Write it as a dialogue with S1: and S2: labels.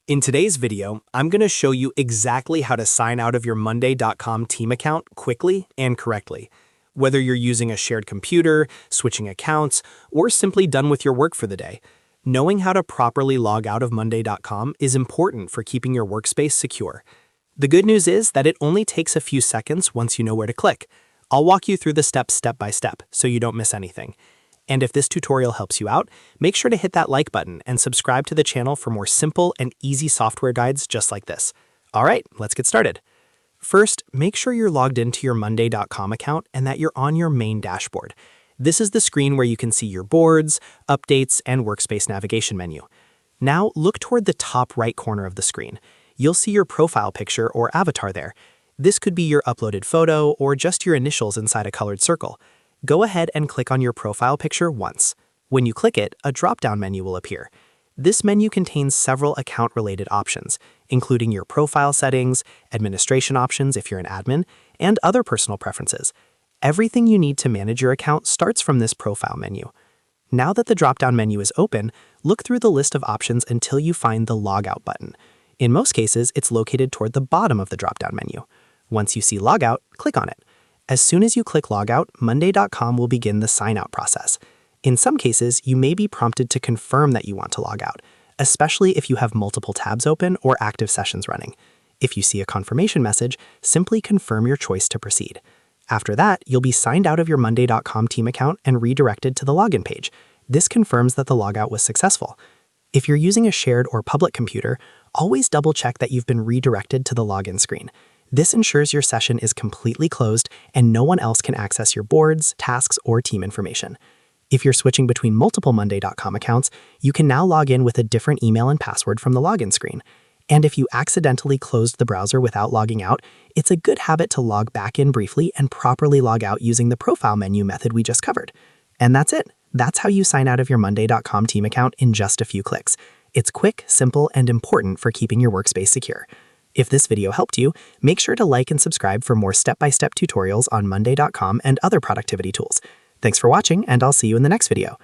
S1: In today's video, I'm going to show you exactly how to sign out of your Monday.com team account quickly and correctly. Whether you're using a shared computer, switching accounts, or simply done with your work for the day, knowing how to properly log out of Monday.com is important for keeping your workspace secure. The good news is that it only takes a few seconds once you know where to click. I'll walk you through the steps step by step so you don't miss anything. And if this tutorial helps you out, make sure to hit that like button and subscribe to the channel for more simple and easy software guides just like this. All right, let's get started. First, make sure you're logged into your Monday.com account and that you're on your main dashboard. This is the screen where you can see your boards, updates, and workspace navigation menu. Now, look toward the top right corner of the screen. You'll see your profile picture or avatar there. This could be your uploaded photo or just your initials inside a colored circle. Go ahead and click on your profile picture once. When you click it, a drop-down menu will appear. This menu contains several account-related options, including your profile settings, administration options if you're an admin, and other personal preferences. Everything you need to manage your account starts from this profile menu. Now that the drop-down menu is open, look through the list of options until you find the Logout button. In most cases, it's located toward the bottom of the drop-down menu. Once you see Logout, click on it. As soon as you click Logout, Monday.com will begin the sign-out process. In some cases, you may be prompted to confirm that you want to log out, especially if you have multiple tabs open or active sessions running. If you see a confirmation message, simply confirm your choice to proceed. After that, you'll be signed out of your Monday.com team account and redirected to the login page. This confirms that the logout was successful. If you're using a shared or public computer, always double-check that you've been redirected to the login screen. This ensures your session is completely closed and no one else can access your boards, tasks, or team information. If you're switching between multiple Monday.com accounts, you can now log in with a different email and password from the login screen. And if you accidentally closed the browser without logging out, it's a good habit to log back in briefly and properly log out using the profile menu method we just covered. And that's it. That's how you sign out of your Monday.com team account in just a few clicks. It's quick, simple, and important for keeping your workspace secure. If this video helped you, make sure to like and subscribe for more step-by-step tutorials on Monday.com and other productivity tools. Thanks for watching, and I'll see you in the next video.